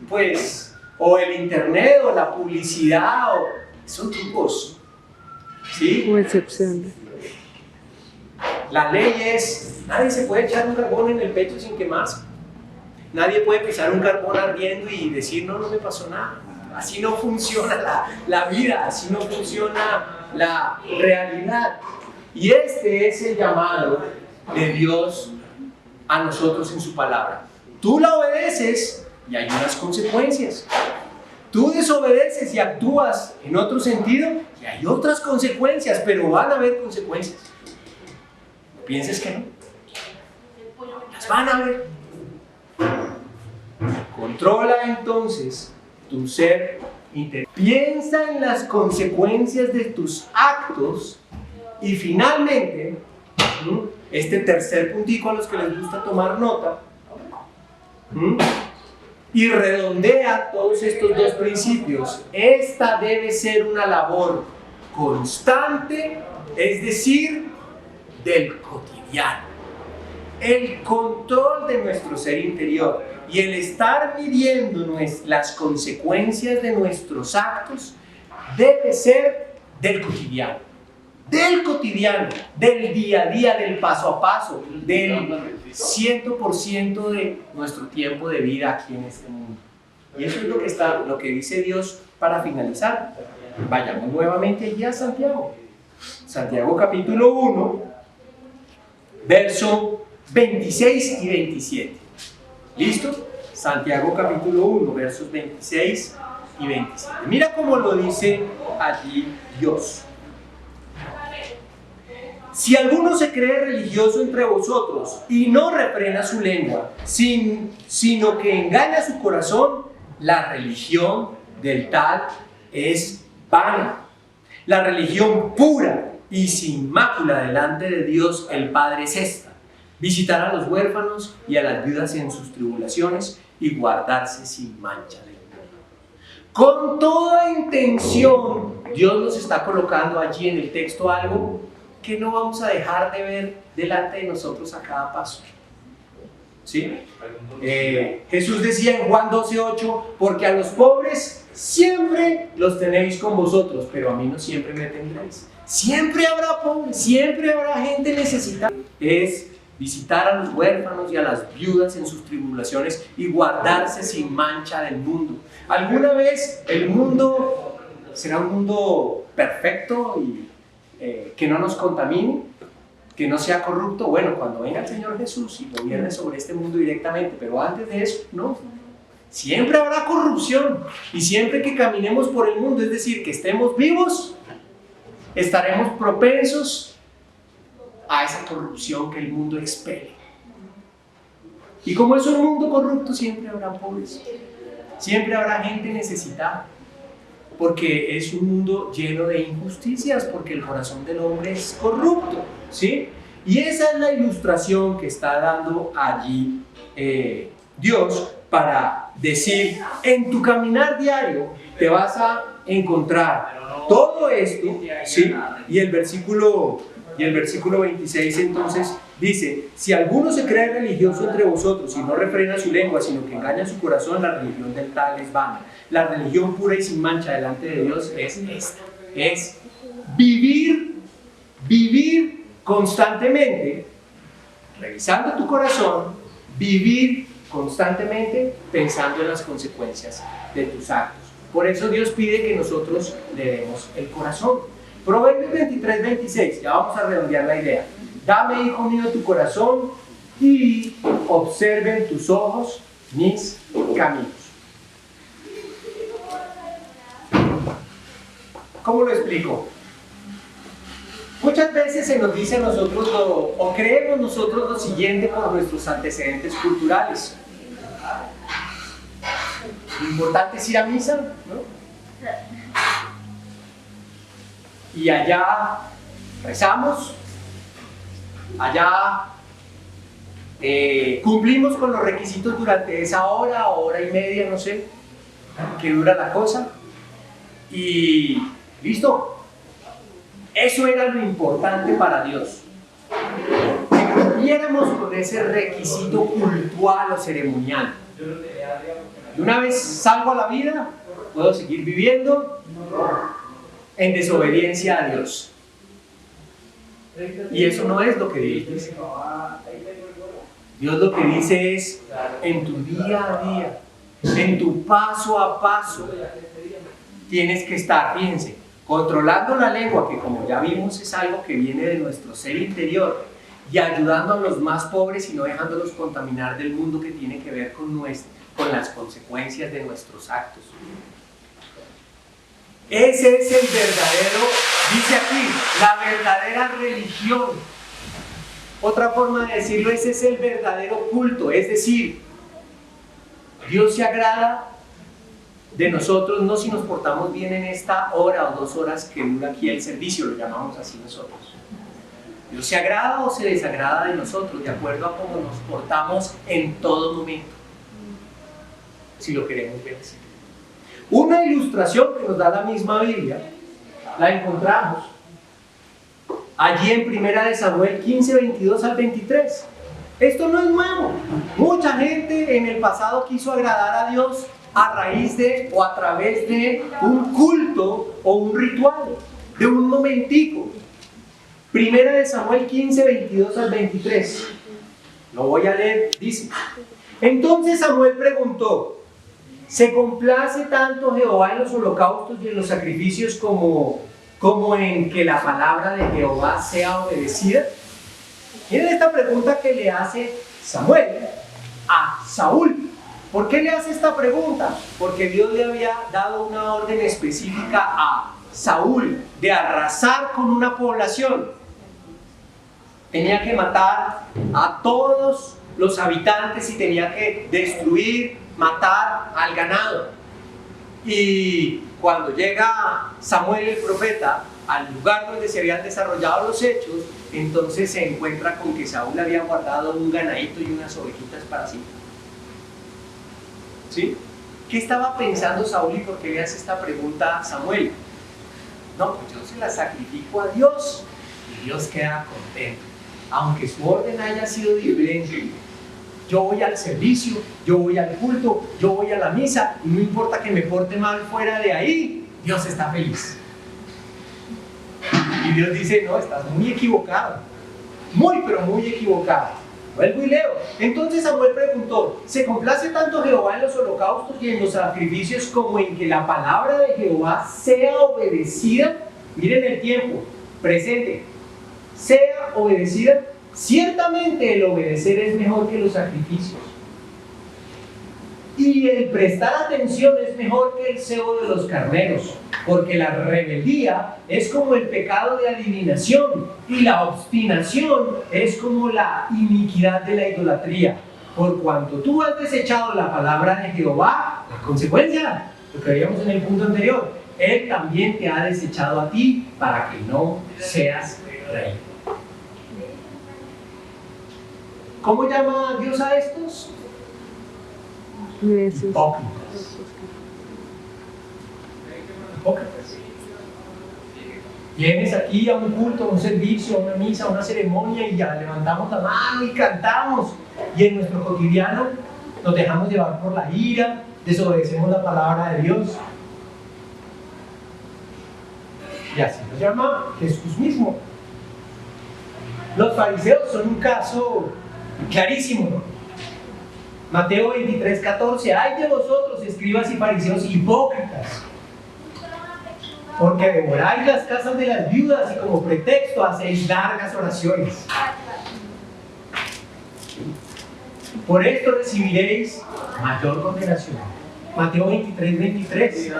pues, o el internet, o la publicidad, son trucos, ¿sí? O excepciones. La ley es, nadie se puede echar un carbón en el pecho sin quemarse. Nadie puede pisar un carbón ardiendo y decir, no me pasó nada. Así no funciona la vida, así no funciona la realidad. Y este es el llamado de Dios a nosotros en su palabra. Tú la obedeces y hay unas consecuencias. Tú desobedeces y actúas en otro sentido y hay otras consecuencias, pero van a haber consecuencias. No pienses que no. Las van a haber. Controla entonces tu ser interior. Piensa en las consecuencias de tus actos y finalmente, este tercer puntico a los que les gusta tomar nota, y redondea todos estos dos principios. Esta debe ser una labor constante, es decir, del cotidiano. El control de nuestro ser interior y el estar midiendo las consecuencias de nuestros actos debe ser del cotidiano, del día a día, del paso a paso, del 100% de nuestro tiempo de vida aquí en este mundo. Y eso es lo que dice Dios para finalizar. Vayamos nuevamente allí a Santiago. Santiago capítulo 1, verso 26 y 27. ¿Listo? Santiago capítulo 1, versos 26 y 27. Mira cómo lo dice allí Dios. Si alguno se cree religioso entre vosotros y no refrena su lengua, sino que engaña su corazón, la religión del tal es vana. La religión pura y sin mácula delante de Dios el Padre es esta: visitar a los huérfanos y a las viudas en sus tribulaciones y guardarse sin mancha del mundo. Con toda intención, Dios nos está colocando allí en el texto algo que no vamos a dejar de ver delante de nosotros a cada paso. ¿Sí? Jesús decía en Juan 12:8, porque a los pobres siempre los tenéis con vosotros, pero a mí no siempre me tendréis. Siempre habrá pobres, siempre habrá gente necesitada. Es visitar a los huérfanos y a las viudas en sus tribulaciones y guardarse sin mancha del mundo. ¿Alguna vez el mundo será un mundo perfecto y que no nos contamine, que no sea corrupto? Bueno, cuando venga el Señor Jesús y gobierne sobre este mundo directamente, pero antes de eso, no. Siempre habrá corrupción y siempre que caminemos por el mundo, es decir, que estemos vivos, estaremos propensos a esa corrupción que el mundo expele. Y como es un mundo corrupto, siempre habrá pobres, siempre habrá gente necesitada, porque es un mundo lleno de injusticias, porque el corazón del hombre es corrupto, ¿sí? Y esa es la ilustración que está dando allí Dios para decir, en tu caminar diario te vas a encontrar todo esto, ¿sí? Y el versículo 26 entonces dice: si alguno se cree religioso entre vosotros y no refrena su lengua, sino que engaña su corazón, la religión del tal es vana. La religión pura y sin mancha delante de Dios es esta: es vivir constantemente, revisando tu corazón, vivir constantemente pensando en las consecuencias de tus actos. Por eso Dios pide que nosotros le demos el corazón. Proverbios 23:26, ya vamos a redondear la idea. Dame, hijo mío, tu corazón y observen tus ojos mis caminos. ¿Cómo lo explico? Muchas veces se nos dice a nosotros o creemos nosotros lo siguiente por nuestros antecedentes culturales. Lo importante es ir a misa, ¿no? Y allá rezamos, allá cumplimos con los requisitos durante esa hora o hora y media, no sé, que dura la cosa, y listo. Eso era lo importante para Dios. Que cumpliéramos con ese requisito cultural o ceremonial. Y una vez salgo a la vida, puedo seguir viviendo en desobediencia a Dios. Y eso no es lo que Dios dice. Dios lo que dice es, en tu día a día, en tu paso a paso, tienes que estar, fíjense, controlando la lengua, que como ya vimos es algo que viene de nuestro ser interior, y ayudando a los más pobres y no dejándolos contaminar del mundo que tiene que ver con las consecuencias de nuestros actos. Ese es el verdadero, dice aquí, la verdadera religión. Otra forma de decirlo, ese es el verdadero culto, es decir, Dios se agrada de nosotros no si nos portamos bien en esta hora o 2 horas que dura aquí el servicio, lo llamamos así nosotros. Dios se agrada o se desagrada de nosotros de acuerdo a cómo nos portamos en todo momento, si lo queremos ver así. Una ilustración que nos da la misma Biblia la encontramos allí en 1 Samuel 15, 22 al 23. Esto no es nuevo. Mucha gente en el pasado quiso agradar a Dios a raíz de o a través de un culto o un ritual, de un momentico. 1 Samuel 15, 22 al 23. Lo voy a leer, dice: Entonces Samuel preguntó: ¿se complace tanto Jehová en los holocaustos y en los sacrificios como en que la palabra de Jehová sea obedecida? Miren esta pregunta que le hace Samuel a Saúl. ¿Por qué le hace esta pregunta? Porque Dios le había dado una orden específica a Saúl de arrasar con una población. Tenía que matar a todos los habitantes y tenía que destruir, matar al ganado. Y cuando llega Samuel el profeta al lugar donde se habían desarrollado los hechos, entonces se encuentra con que Saúl había guardado un ganadito y unas ovejitas para sí. ¿Sí? ¿Qué estaba pensando Saúl y por qué le hace esta pregunta a Samuel? No, pues yo se la sacrifico a Dios y Dios queda contento. Aunque su orden haya sido diferente, yo voy al servicio, yo voy al culto, yo voy a la misa y no importa que me porte mal fuera de ahí, Dios está feliz. Y Dios dice: no, estás muy equivocado, muy pero muy equivocado. Vuelvo y leo. Entonces Samuel preguntó: ¿se complace tanto Jehová en los holocaustos y en los sacrificios como en que la palabra de Jehová sea obedecida? Miren el tiempo presente. Sea obedecida. Ciertamente el obedecer es mejor que los sacrificios, y el prestar atención es mejor que el cebo de los carneros, porque la rebeldía es como el pecado de adivinación, y la obstinación es como la iniquidad de la idolatría. Por cuanto tú has desechado la palabra de Jehová, la consecuencia, lo que veíamos en el punto anterior, Él también te ha desechado a ti para que no seas rey. ¿Cómo llama Dios a estos? Hipócritas. Hipócritas. Vienes aquí a un culto, a un servicio, a una misa, a una ceremonia y ya levantamos la mano y cantamos. Y en nuestro cotidiano nos dejamos llevar por la ira, desobedecemos la palabra de Dios. Y así nos llama Jesús mismo. Los fariseos son un caso clarísimo, ¿no? Mateo 23, 14. ¡Ay de vosotros, escribas y fariseos hipócritas! Porque devoráis las casas de las viudas y como pretexto hacéis largas oraciones. Por esto recibiréis mayor condenación. Mateo 23, 23.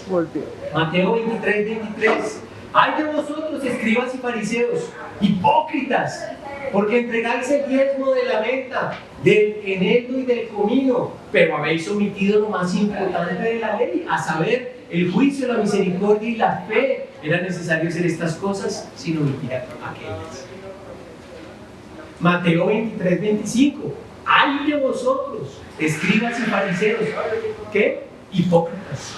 volvió. Mateo 23:23. Ay de vosotros, escribas y fariseos, hipócritas, porque entregáis el diezmo de la venta, del eneldo y del comino, pero habéis omitido lo más importante de la ley, a saber, el juicio, la misericordia y la fe. Era necesario hacer estas cosas sin omitir aquellas. Mateo 23:25. Ay de vosotros, escribas y fariseos, ¿qué? Hipócritas,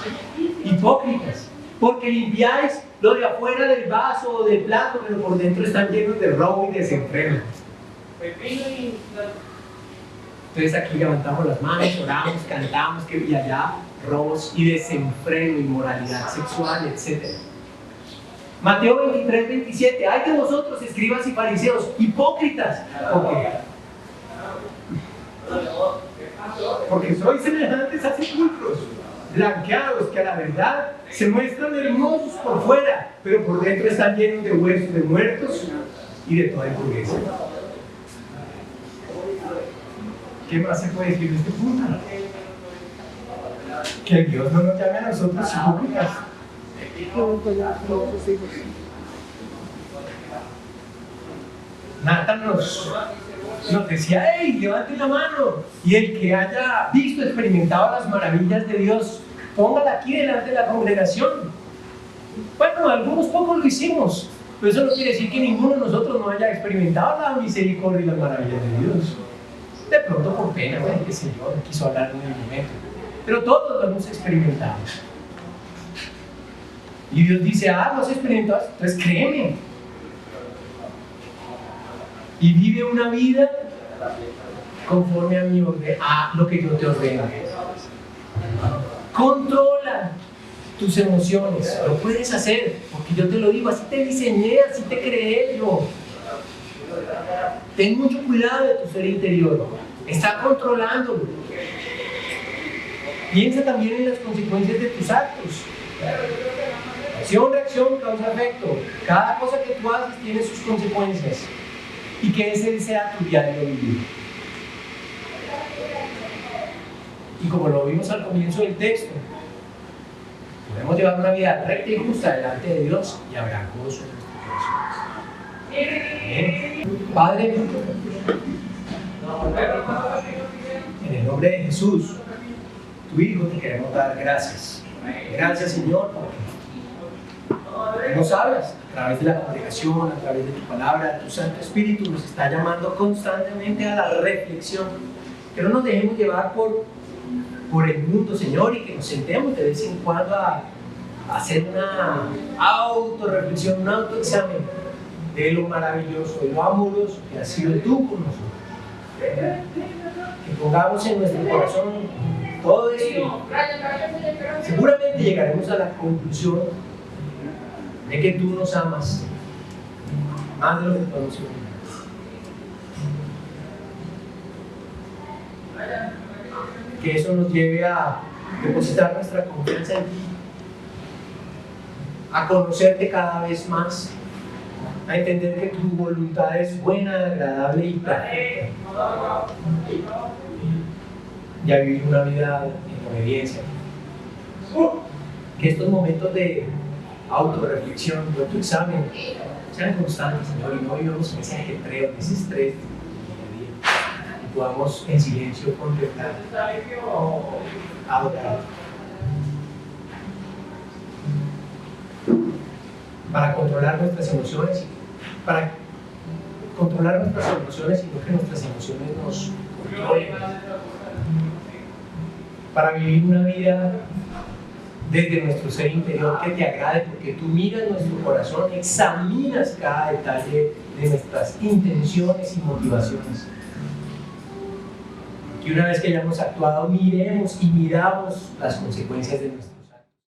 hipócritas, porque limpiáis lo de afuera del vaso o del plato, pero por dentro están llenos de robo y desenfreno. Entonces aquí levantamos las manos, oramos, cantamos, y allá robos y desenfreno, inmoralidad sexual, etc. Mateo 23:27. Ay de vosotros, escribas y fariseos, hipócritas, porque sois semejantes a sepulcros blanqueados, que a la verdad se muestran hermosos por fuera, pero por dentro están llenos de huesos de muertos y de toda impureza. ¿Qué más se puede decir de este punto? Que Dios no nos llame a nosotros hipócritas. Nathan nos decía, hey, levanten la mano, y el que haya visto, experimentado las maravillas de Dios, póngala aquí delante de la congregación. Bueno, algunos pocos lo hicimos, pero eso no quiere decir que ninguno de nosotros no haya experimentado la misericordia y las maravillas de Dios. De pronto por pena, bueno, qué sé yo, no quiso hablar en el momento, pero todos lo hemos experimentado. Y Dios dice, lo has experimentado, entonces créeme. Y vive una vida conforme a mi orden, a lo que yo te ordeno. Controla tus emociones, lo puedes hacer, porque yo te lo digo, así te diseñé, así te creé yo. Ten mucho cuidado de tu ser interior, está controlándolo. Piensa también en las consecuencias de tus actos. Acción, reacción, causa, efecto. Cada cosa que tú haces tiene sus consecuencias. Y que ese sea tu diario vivir. Y como lo vimos al comienzo del texto, podemos llevar una vida recta y justa delante de Dios y habrá gozo en nuestros corazones. Padre, en el nombre de Jesús, tu Hijo, te queremos dar gracias. Gracias, Señor, porque nos hablas a través de la congregación, a través de tu palabra. Tu Santo Espíritu nos está llamando constantemente a la reflexión. Que no nos dejemos llevar por el mundo, Señor, y que nos sentemos de vez en cuando a hacer una autorreflexión, un autoexamen de lo maravilloso, de lo amoroso que has sido tú con nosotros. Que pongamos en nuestro corazón todo esto. Seguramente llegaremos a la conclusión de que tú nos amas más de lo que podemos imaginar. Que eso nos lleve a depositar nuestra confianza en ti, a conocerte cada vez más, a entender que tu voluntad es buena, agradable y perfecta, y a vivir una vida en obediencia. Que estos momentos de autorreflexión, de autoexamen, sean constantes, Señor, y no vivamos en ese ajetreo, en ese estrés y podamos en silencio contemplar, adorar. Para controlar nuestras emociones, para controlar nuestras emociones y no que nuestras emociones nos controlen. Para vivir una vida desde nuestro ser interior que te agrade, porque tú miras nuestro corazón, examinas cada detalle de nuestras intenciones y motivaciones. Que una vez que hayamos actuado, miremos y miramos las consecuencias de nuestra